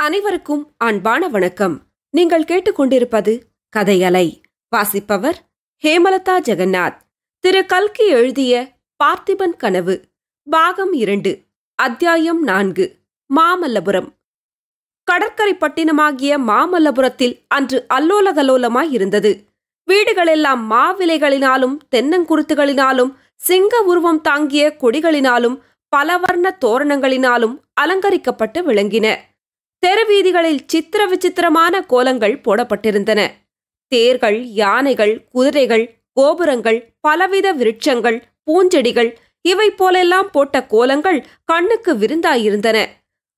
அனைவருக்கும் அன்பான வணக்கம். நீங்கள் கேட்டுக்கொண்டிருப்பது கதையலை. வாசிப்பவர் ஹேமலதா ஜெகநாத். திரு கல்கி எழுதிய பார்த்திபன் கனவு பாகம் 2, அத்தியாயம் 4. மாமல்லபுரம். கடற்கரை பட்டினமாகிய மாமல்லபுரத்தில் அன்று அல்லோலகலோலமாயிருந்தது. வீடுகளெல்லாம் மாவிலைகளினாலும் தென்னங்குருத்துகளினாலும் சிங்க உருவம் தாங்கிய கொடிகளினாலும் பலவர்ண தோரணங்களினாலும் அலங்கரிக்கப்பட்டு விளங்கின. தெருவீதிகளில் சித்திர விசித்திரமான கோலங்கள் போடப்பட்டிருந்தன. தேர்கள், யானைகள், குதிரைகள், கோபுரங்கள், பலவித விருட்சங்கள், பூஞ்செடிகள் இவை போலெல்லாம் போட்ட கோலங்கள் கண்ணுக்கு விருந்தாயிருந்தன.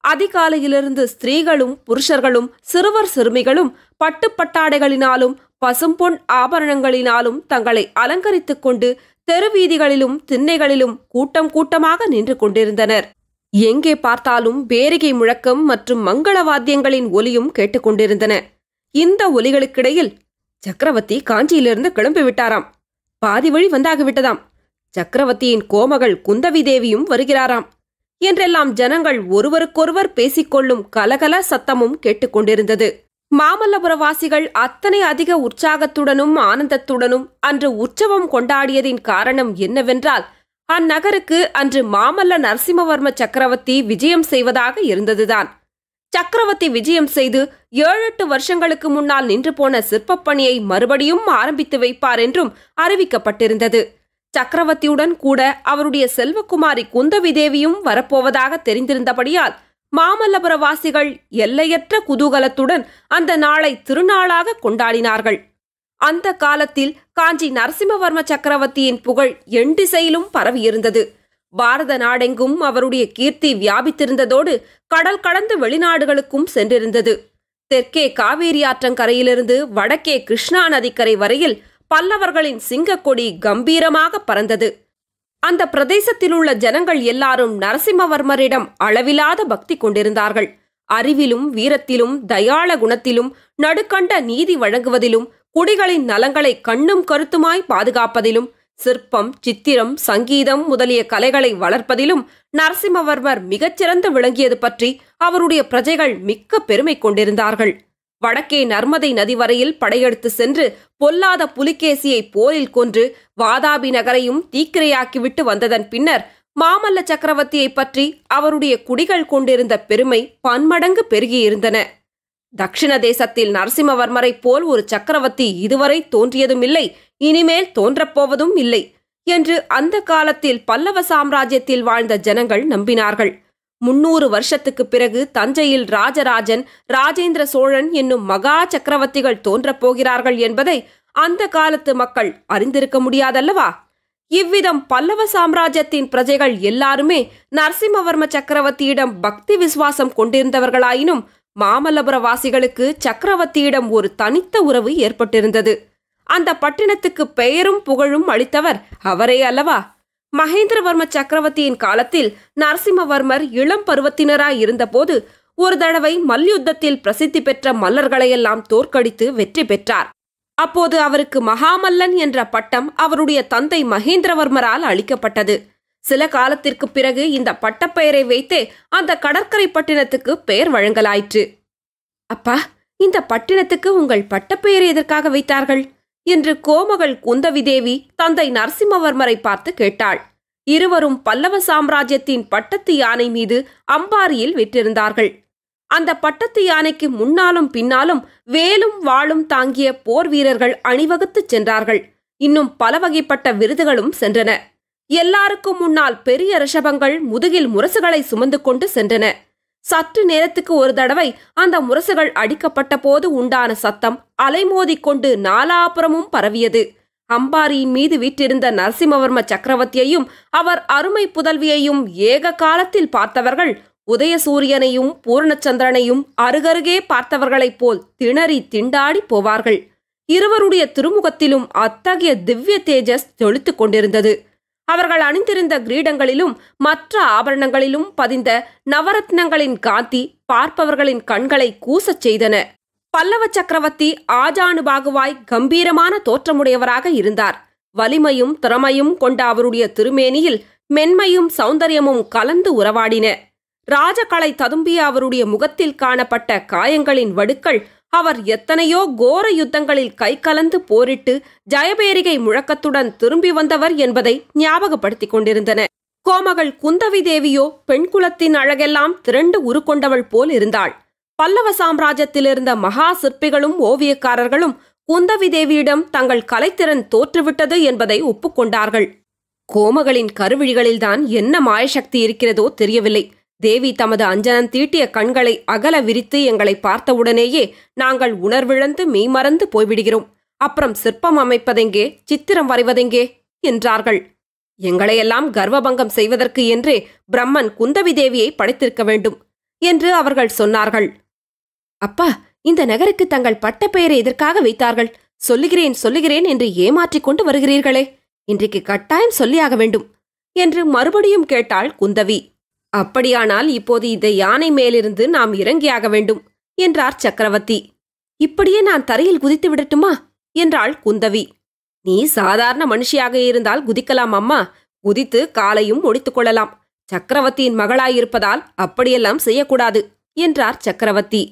அதிகாலையிலிருந்து ஸ்திரீகளும் புருஷர்களும் சிறுவர் சிறுமிகளும் பட்டுப்பட்டாடைகளினாலும் பசும்பொன் ஆபரணங்களினாலும் தங்களை அலங்கரித்துக் கொண்டு தெருவீதிகளிலும் திண்ணைகளிலும் கூட்டம் கூட்டமாக நின்று கொண்டிருந்தனர். எங்கே பார்த்தாலும் பேரிகை முழக்கம் மற்றும் மங்கள வாத்தியங்களின் ஒலியும் கேட்டுக்கொண்டிருந்தன. இந்த ஒலிகளுக்கிடையில், சக்கரவர்த்தி காஞ்சியிலிருந்து கிளம்பிவிட்டாராம், பாதி வழி வந்தாகிவிட்டதாம், சக்கரவர்த்தியின் கோமகள் குந்தவி தேவியும் வருகிறாராம் என்றெல்லாம் ஜனங்கள் ஒருவருக்கொருவர் பேசிக்கொள்ளும் கலகல சத்தமும் கேட்டுக்கொண்டிருந்தது. மாமல்லபுரவாசிகள் அத்தனை அதிக உற்சாகத்துடனும் ஆனந்தத்துடனும் அன்று உற்சவம் கொண்டாடியதின் காரணம் என்னவென்றால், அந்நகருக்கு அன்று மாமல்ல நரசிம்மவர்ம சக்கரவர்த்தி விஜயம் செய்வதாக இருந்ததுதான். சக்கரவர்த்தி விஜயம் செய்து 7-8 வருஷங்களுக்கு முன்னால் நின்று போன சிற்பப்பணியை மறுபடியும் ஆரம்பித்து வைப்பார் என்றும் அறிவிக்கப்பட்டிருந்தது. சக்கரவர்த்தியுடன் கூட அவருடைய செல்வகுமாரி குந்தவி தேவியும் வரப்போவதாக தெரிந்திருந்தபடியால் மாமல்லபுரவாசிகள் எல்லையற்ற குதூகலத்துடன் அந்த நாளை திருநாளாக கொண்டாடினார்கள். அந்த காலத்தில் காஞ்சி நரசிம்மவர்ம சக்கரவர்த்தியின் புகழ் எண்டிசையிலும் பரவியிருந்தது. பாரத நாடெங்கும் அவருடைய கீர்த்தி வியாபித்திருந்ததோடு கடல் கடந்து வெளிநாடுகளுக்கும் சென்றிருந்தது. தெற்கே காவேரி ஆற்றங்கரையிலிருந்து வடக்கே கிருஷ்ணா நதிக்கரை வரையில் பல்லவர்களின் சிங்கக்கொடி கம்பீரமாக பறந்தது. அந்த பிரதேசத்திலுள்ள ஜனங்கள் எல்லாரும் நரசிம்மவர்மரிடம் அளவிலாத பக்தி கொண்டிருந்தார்கள். அறிவிலும் வீரத்திலும் தயாள குணத்திலும் நடுக்கண்ட நீதி வழங்குவதிலும் குடிகளின் நலங்களை கண்ணும் கருத்துமாய் பாதுகாப்பதிலும் சிற்பம், சித்திரம், சங்கீதம் முதலிய கலைகளை வளர்ப்பதிலும் நரசிம்மவர்மர் மிகச்சிறந்து விளங்கியது பற்றி அவருடைய பிரஜைகள் மிக்க பெருமை கொண்டிருந்தார்கள். வடக்கே நர்மதை நதி வரையில் படையெடுத்து சென்று பொல்லாத புலிகேசியை போரில் கொன்று வாதாபி நகரையும் தீக்கிரையாக்கிவிட்டு வந்ததன் பின்னர் மாமல்ல சக்கரவர்த்தியை பற்றி அவருடைய குடிகள் கொண்டிருந்த பெருமை பன்மடங்கு பெருகியிருந்தன. தக்ஷிண தேசத்தில் நரசிம்மவர்மரை போல் ஒரு சக்கரவர்த்தி இதுவரை தோன்றியதுமில்லை, இனிமேல் தோன்றப்போவதும் இல்லை என்று அந்த காலத்தில் பல்லவ சாம்ராஜ்யத்தில் வாழ்ந்த ஜனங்கள் நம்பினார்கள். 300 வருஷத்துக்கு பிறகு தஞ்சையில் ராஜராஜன், ராஜேந்திர சோழன் என்னும் மகா சக்கரவர்த்திகள் தோன்றப் போகிறார்கள் என்பதை அந்த காலத்து மக்கள் அறிந்திருக்க முடியாதல்லவா? இவ்விதம் பல்லவ சாம்ராஜ்யத்தின் பிரஜைகள் எல்லாருமே நரசிம்மவர்ம சக்கரவர்த்தியிடம் பக்தி விசுவாசம் கொண்டிருந்தவர்களாயினும் மாமல்லபுரவாசிகளுக்கு சக்கரவர்த்தியிடம் ஒரு தனித்த உறவு ஏற்பட்டிருந்தது. அந்த பட்டினத்துக்கு பெயரும் புகழும் அளித்தவர் அவரே அல்லவா? மகேந்திரவர்ம சக்கரவர்த்தியின் காலத்தில் நரசிம்மவர்மர் இளம் பருவத்தினராய் இருந்தபோது ஒரு தடவை மல்யுத்தத்தில் பிரசித்தி பெற்ற மல்லர்களையெல்லாம் தோற்கடித்து வெற்றி பெற்றார். அப்போது அவருக்கு மகாமல்லன் என்ற பட்டம் அவருடைய தந்தை மகேந்திரவர்மரால் அளிக்கப்பட்டது. சில காலத்திற்கு பிறகு இந்த பட்டப்பெயரை வைத்தே அந்த கடற்கரை பட்டினத்துக்கு பெயர் வழங்கலாயிற்று. அப்பா, இந்த பட்டினத்துக்கு உங்கள் பட்டப்பெயரை எதற்காக வைத்தார்கள் என்று கோமகள் குந்தவி தேவி தந்தை நரசிம்மவர்மரை பார்த்து கேட்டாள். இருவரும் பல்லவ சாம்ராஜ்யத்தின் பட்டத்து யானை மீது அம்பாரியில் விற்றிருந்தார்கள். அந்த பட்டத்து யானைக்கு முன்னாலும் பின்னாலும் வேலும் வாளும் தாங்கிய போர் வீரர்கள் அணிவகுத்துச் சென்றார்கள். இன்னும் பல வகைப்பட்ட விருதுகளும் சென்றன. எல்லாருக்கும் முன்னால் பெரிய ரிஷபங்கள் முதுகில் முரசுகளை சுமந்து கொண்டு சென்றன. சற்று நேரத்துக்கு ஒரு தடவை அந்த முரசுகள் அடிக்கப்பட்ட போது உண்டான சத்தம் அலைமோதிக்கொண்டு நாலாபுரமும் பரவியது. அம்பாரியின் மீது வீற்றிருந்த நரசிம்மவர்ம சக்கரவர்த்தியையும் அவர் அருமை புதல்வியையும் ஏக காலத்தில் பார்த்தவர்கள் உதயசூரியனையும் பூரணச்சந்திரனையும் அருகருகே பார்த்தவர்களைப் போல் திணறி திண்டாடி போவார்கள். இருவருடைய திருமுகத்திலும் அத்தகைய திவ்ய தேஜஸ் ஜொலித்துக் கொண்டிருந்தது. அவர்கள் அணிந்திருந்த கிரீடங்களிலும் மற்ற ஆபரணங்களிலும் பதிந்த நவரத்னங்களின் காந்தி பார்ப்பவர்களின் கண்களை கூசச் செய்தன. பல்லவ சக்கரவர்த்தி ஆஜானுபாகுவாய் கம்பீரமான தோற்றமுடையவராக இருந்தார். வலிமையும் திறமையும் கொண்ட அவருடைய திருமேனியில் மென்மையும் சௌந்தரியமும் கலந்து உறவாடின. ராஜகலை ததும்பிய அவருடைய முகத்தில் காணப்பட்ட காயங்களின் வடுக்கள் அவர் எத்தனையோ கோர யுத்தங்களில் கை கலந்து போரிட்டு ஜயபேரிகை முழக்கத்துடன் திரும்பி வந்தவர் என்பதை ஞாபகப்படுத்திக் கொண்டிருந்தன. கோமகள் குந்தவி தேவியோ பெண் குலத்தின் அழகெல்லாம் திரண்டு உருக்கொண்டவள் போல் இருந்தாள். பல்லவ சாம்ராஜ்யத்திலிருந்த மகா சிற்பிகளும் ஓவியக்காரர்களும் குந்தவி தேவியிடம் தங்கள் கலைத்திறன் தோற்றுவிட்டது என்பதை ஒப்புக்கொண்டார்கள். கோமகளின் கருவிழிகளில்தான் என்ன மாயசக்தி இருக்கிறதோ தெரியவில்லை. தேவி தமது அஞ்சனம் தீட்டிய கண்களை அகல விரித்து எங்களை பார்த்தவுடனேயே நாங்கள் உணர்விழந்து மெய்மறந்து போய்விடுகிறோம். அப்புறம் சிற்பம் அமைப்பதெங்கே, சித்திரம் வரைவதெங்கே என்றார்கள். எங்களையெல்லாம் கர்வபங்கம் செய்வதற்கு என்றே பிரம்மன் குந்தவி தேவியை படைத்திருக்க வேண்டும் என்று அவர்கள் சொன்னார்கள். அப்பா, இந்த நகருக்கு தங்கள் பட்ட பெயரை எதற்காக வைத்தார்கள்? சொல்லுகிறேன் சொல்லுகிறேன் என்று ஏமாற்றிக் கொண்டு வருகிறீர்களே, இன்றைக்கு கட்டாயம் சொல்லியாக வேண்டும் என்று மறுபடியும் கேட்டாள் குந்தவி. அப்படியானால் இப்போது இந்த யானை மேலிருந்து நாம் இறங்கியாக வேண்டும் என்றார் சக்கரவர்த்தி. இப்படியே நான் தரையில் குதித்து விடட்டுமா என்றாள் குந்தவி. நீ சாதாரண மனுஷியாக இருந்தால் குதிக்கலாம் அம்மா, குதித்து காலையும் ஒடித்துக் கொள்ளலாம். சக்கரவர்த்தியின் மகளாயிருப்பதால் அப்படியெல்லாம் செய்யக்கூடாது என்றார் சக்கரவர்த்தி.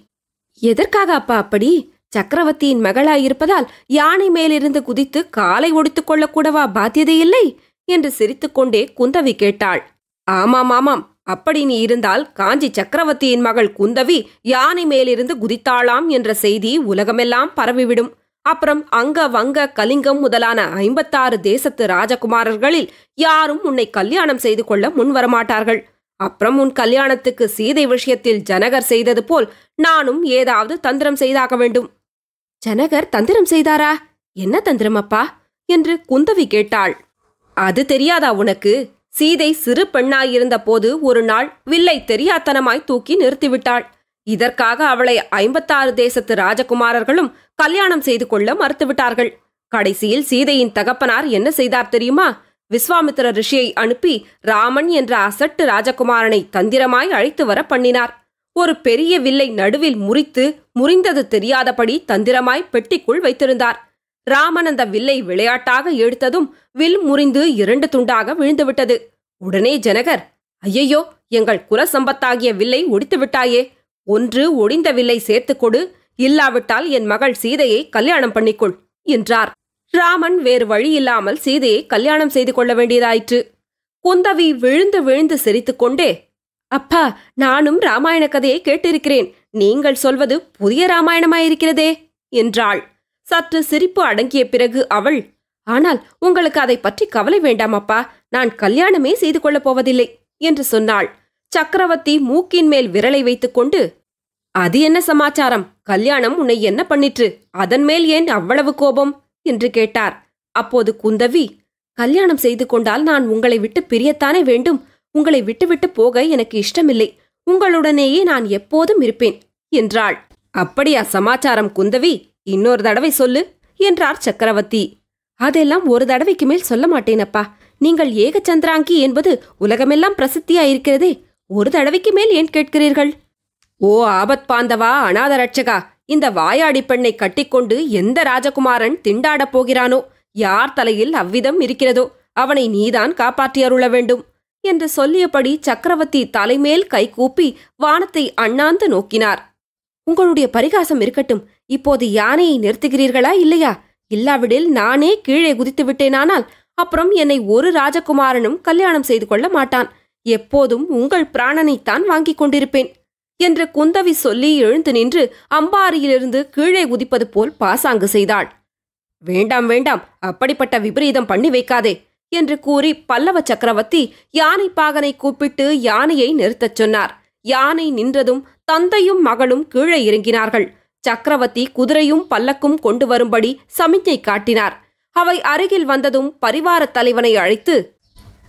எதற்காக அப்பா அப்படி? சக்கரவர்த்தியின் மகளாயிருப்பதால் யானை மேலிருந்து குதித்து காலை ஒடித்துக் கொள்ளக்கூடவா பாத்தியதையில்லை என்று சிரித்துக்கொண்டே குந்தவி கேட்டாள். ஆமாம் ஆமாம், அப்படி நீ இருந்தால் காஞ்சி சக்கரவர்த்தியின் மகள் குந்தவி யானை மேலிருந்து குதித்தாளாம் என்ற செய்தி உலகமெல்லாம் பரவிவிடும். அப்புறம் அங்க வங்க கலிங்கம் முதலான 56 தேசத்து ராஜகுமாரர்களில் யாரும் உன்னை கல்யாணம் செய்து கொள்ள முன்வரமாட்டார்கள். அப்புறம் உன் கல்யாணத்துக்கு சீதை விஷயத்தில் ஜனகர் செய்தது போல் நானும் ஏதாவது தந்திரம் செய்தாக வேண்டும். ஜனகர் தந்திரம் செய்தாரா? என்ன தந்திரம் அப்பா என்று குந்தவி கேட்டாள். அது தெரியாதா உனக்கு? சீதை சிறு பெண்ணாயிருந்த போது ஒரு நாள் வில்லை தெரியாத்தனமாய் தூக்கி நிறுத்திவிட்டாள். இதற்காக அவளை 56 தேசத்து ராஜகுமாரர்களும் கல்யாணம் செய்து கொள்ள மறுத்துவிட்டார்கள். கடைசியில் சீதையின் தகப்பனார் என்ன செய்தார் தெரியுமா? விஸ்வாமித்திர ரிஷியை அனுப்பி ராமன் என்ற அசட்டு ராஜகுமாரனை தந்திரமாய் அழைத்து வர பண்ணினார். ஒரு பெரிய வில்லை நடுவில் முறிந்தது தெரியாதபடி தந்திரமாய் பெட்டிக்குள் வைத்திருந்தார். ராமன் அந்த வில்லை விளையாட்டாக எடுத்ததும் வில் முறிந்து 2 துண்டாக விழுந்துவிட்டது. உடனே ஜனகர், ஐயையோ, எங்கள் குலசம்பத்தாகிய வில்லை ஒடித்து விட்டாயே, ஒன்று ஒடிந்த வில்லை சேர்த்துக் கொடு, இல்லாவிட்டால் என் மகள் சீதையை கல்யாணம் பண்ணிக்கொள் என்றார். ராமன் வேறு வழியில்லாமல் சீதையை கல்யாணம் செய்து கொள்ள வேண்டியதாயிற்று. குந்தவி விழுந்து விழுந்து சிரித்துக்கொண்டே, அப்பா, நானும் ராமாயண கதையை கேட்டிருக்கிறேன். நீங்கள் சொல்வது புதிய ராமாயணமாயிருக்கிறதே என்றாள். சற்று சிரிப்பு அடங்கிய பிறகு அவள், ஆனால் உங்களுக்கு அதை பற்றி கவலை வேண்டாம் அப்பா, நான் கல்யாணமே செய்து கொள்ளப் போவதில்லை என்று சொன்னாள். சக்கரவர்த்தி மூக்கின் மேல் விரலை வைத்துக்கொண்டு, அது என்ன சமாச்சாரம்? கல்யாணம் உன்னை என்ன பண்ணிற்று? அதன் மேல் ஏன் அவ்வளவு கோபம் என்று கேட்டார். அப்போது குந்தவி, கல்யாணம் செய்து கொண்டால் நான் உங்களை விட்டு பிரியத்தானே வேண்டும். உங்களை விட்டுவிட்டு போக எனக்கு இஷ்டமில்லை. உங்களுடனேயே நான் எப்போதும் இருப்பேன் என்றாள். அப்படியா சமாச்சாரம் குந்தவி? இன்னொரு தடவை சொல்லு என்றார் சக்கரவர்த்தி. அதெல்லாம் ஒரு தடவைக்கு மேல் சொல்ல மாட்டேனப்பா. நீங்கள் ஏகச்சந்திராங்கி என்பது உலகமெல்லாம் பிரசித்தியாயிருக்கிறதே, ஒரு தடவைக்கு மேல் ஏன் கேட்கிறீர்கள்? ஓ ஆபத் பாந்தவா, அநாத ரட்சகா, இந்த வாயாடி பெண்ணை கட்டிக்கொண்டு எந்த ராஜகுமாரன் திண்டாடப் போகிறானோ, யார் தலையில் அவ்விதம் இருக்கிறதோ அவனை நீதான் காப்பாற்றி அருள வேண்டும் என்று சொல்லியபடி சக்கரவர்த்தி தலைமேல் கை கூப்பி வானத்தை அண்ணாந்து நோக்கினார். உங்களுடைய பரிகாசம் இருக்கட்டும். இப்போது யானையை நிறுத்துகிறீர்களா இல்லையா? இல்லாவிடில் நானே கீழே குதித்து விட்டேனானால் அப்புறம் என்னை ஒரு ராஜகுமாரனும் கல்யாணம் செய்து கொள்ள மாட்டான். எப்போதும் உங்கள் பிராணனைத்தான் வாங்கிக் கொண்டிருப்பேன் என்று குந்தவி சொல்லி எழுந்து நின்று அம்பாரியிலிருந்து கீழே குதிப்பது போல் பாசாங்கு செய்தாள். வேண்டாம் வேண்டாம், அப்படிப்பட்ட விபரீதம் பண்ணி வைக்காதே என்று கூறி பல்லவ சக்கரவர்த்தி யானை பாகனை கூப்பிட்டு யானையை நிறுத்தச் சொன்னார். யானை நின்றதும் தந்தையும் மகளும் கீழே இறங்கினார்கள். சக்கரவர்த்தி குதிரையும் பல்லக்கும் கொண்டு வரும்படி சமிஞ்ஞை காட்டினார். அவை அருகில் வந்ததும் பரிவாரத் தலைவனை அழைத்து,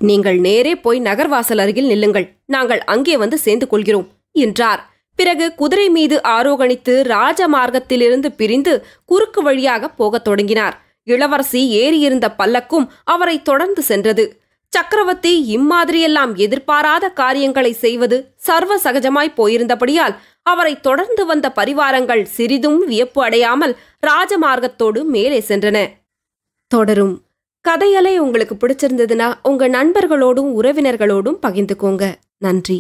நீங்கள் நேரே போய் நகர்வாசல் அருகில் நில்லுங்கள், நாங்கள் அங்கே வந்து சேர்ந்து கொள்கிறோம் என்றார். பிறகு குதிரை மீது ஆரோகணித்து ராஜமார்க்கத்திலிருந்து பிரிந்து குறுக்கு வழியாக போகத் தொடங்கினார். இளவரசி ஏறியிருந்த பல்லக்கும் அவரை தொடர்ந்து சென்றது. சக்கரவர்த்தி இம்மாதிரியெல்லாம் எதிர்பாராத காரியங்களை செய்வது சர்வ சகஜமாய் போயிருந்தபடியால் அவரை தொடர்ந்து வந்த பரிவாரங்கள் சிறிதும் வியப்பு அடையாமல் ராஜமார்க்கத்தோடு மேலே சென்றன. தொடரும். கதையலை உங்களுக்கு பிடிச்சிருந்ததுன்னா உங்க நண்பர்களோடும் உறவினர்களோடும் பகிர்ந்துக்கோங்க. நன்றி.